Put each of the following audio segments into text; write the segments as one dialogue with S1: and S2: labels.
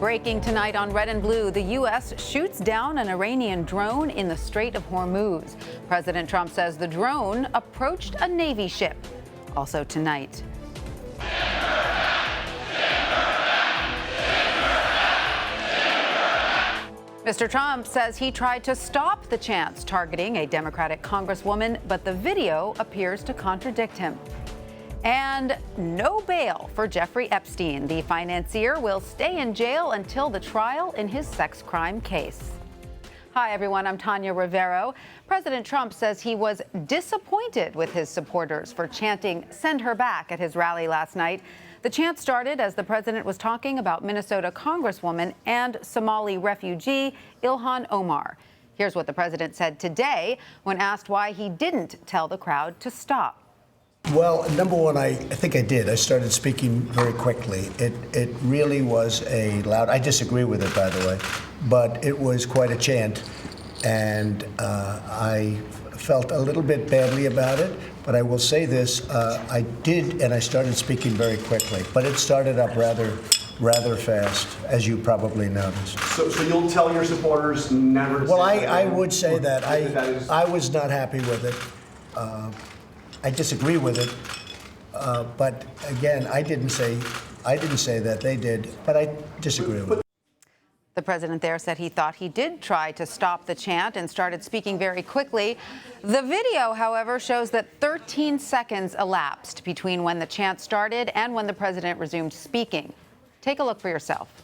S1: Breaking tonight on Red and Blue, the U.S. shoots down an Iranian drone in the Strait of Hormuz. President Trump says the drone approached a Navy ship. Also tonight. Mr. Trump says he tried to stop the chants targeting a Democratic congresswoman, but the video appears to contradict him. And no bail for Jeffrey Epstein. The financier will stay in jail until the trial in his sex crime case. Hi, everyone. I'm Tanya Rivero. President Trump says he was disappointed with his supporters for chanting "Send her back" at his rally last night. The chant started as the president was talking about Minnesota Congresswoman and Somali refugee Ilhan Omar. Here's what the president said today when asked why he didn't tell the crowd to stop.
S2: Well, number one, I think I did. I started speaking very quickly. It really was a loud, I disagree with it, by the way, but it was quite a chant, and I felt a little bit badly about it. But I will say this, I did, and I started speaking very quickly, but it started up rather fast, as you probably noticed.
S3: So you'll tell your supporters never to say that?
S2: I would say that. I was not happy with it. I disagree with it, but again, I didn't say that, they did, but I disagree with it.
S1: The president there said he thought he did try to stop the chant and started speaking very quickly. The video, however, shows that 13 seconds elapsed between when the chant started and when the president resumed speaking. Take a look for yourself.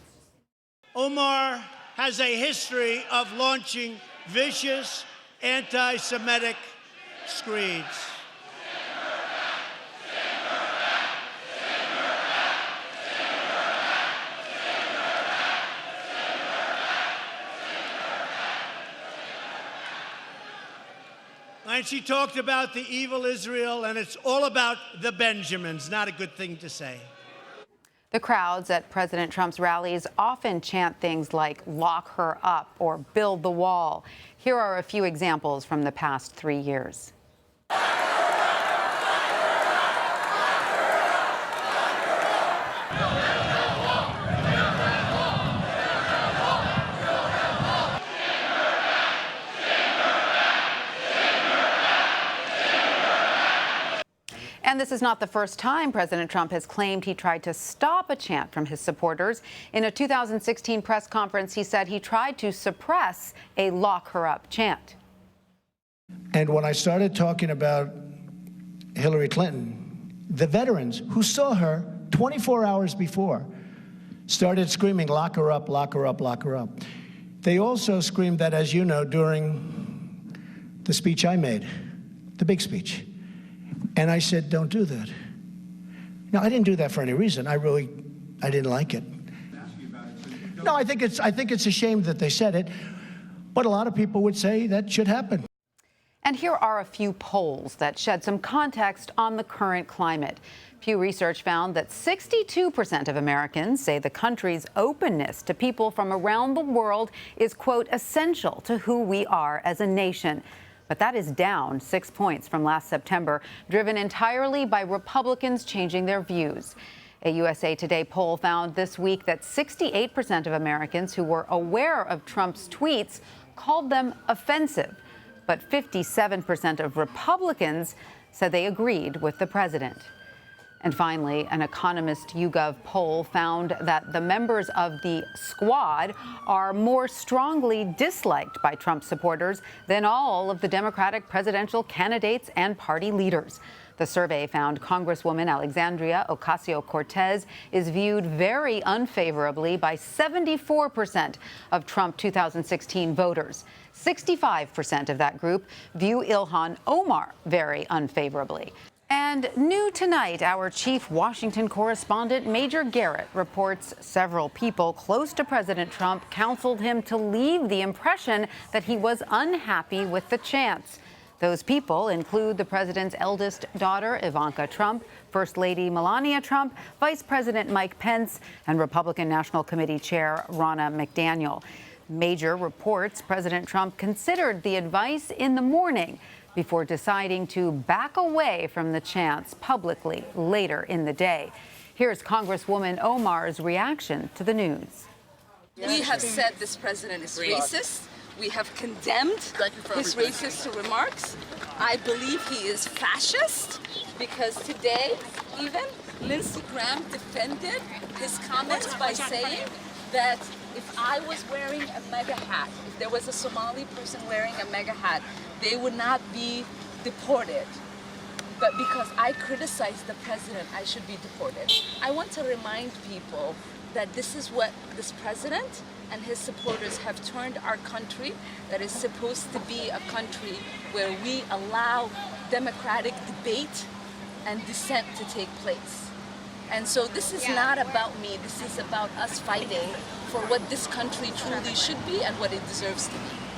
S4: Omar has a history of launching vicious anti-Semitic screeds. And she talked about the evil Israel, and it's all about the Benjamins. Not a good thing to say.
S1: The crowds at President Trump's rallies often chant things like "lock her up" or "build the wall." Here are a few examples from the past 3 years. And this is not the first time President Trump has claimed he tried to stop a chant from his supporters. In a 2016 press conference, he said he tried to suppress a "lock her up" chant.
S5: And when I started talking about Hillary Clinton, the veterans who saw her 24 hours before started screaming, "Lock her up, lock her up, lock her up." They also screamed that, as you know, during the speech I made, the big speech. And I said, don't do that. No, I didn't do that for any reason. I didn't like it. No, I think it's a shame that they said it, but a lot of people would say that should happen.
S1: And here are a few polls that shed some context on the current climate. Pew Research found that 62% of Americans say the country's openness to people from around the world is, quote, essential to who we are as a nation. But that is down 6 points from last September, driven entirely by Republicans changing their views. A USA Today poll found this week that 68% of Americans who were aware of Trump's tweets called them offensive, but 57% of Republicans said they agreed with the president. And finally, an Economist YouGov poll found that the members of the Squad are more strongly disliked by Trump supporters than all of the Democratic presidential candidates and party leaders. The survey found Congresswoman Alexandria Ocasio-Cortez is viewed very unfavorably by 74% of Trump 2016 voters. 65% of that group view Ilhan Omar very unfavorably. And new tonight, our chief Washington correspondent, Major Garrett, reports several people close to President Trump counseled him to leave the impression that he was unhappy with the chants. Those people include the president's eldest daughter, Ivanka Trump, First Lady Melania Trump, Vice President Mike Pence, and Republican National Committee Chair Ronna McDaniel. Major reports President Trump considered the advice in the morning before deciding to back away from the chants publicly later in the day. Here's Congresswoman Omar's reaction to the news.
S6: We have said this president is racist. We have condemned his racist remarks. I believe he is fascist because today, even Lindsey Graham defended his comments by saying that if I was wearing a MAGA hat, if there was a Somali person wearing a MAGA hat, they would not be deported. But because I criticized the president, I should be deported. I want to remind people that this is what this president and his supporters have turned our country, that is supposed to be a country where we allow democratic debate and dissent to take place. And so this is not about me, this is about us fighting for what this country truly should be and what it deserves to be.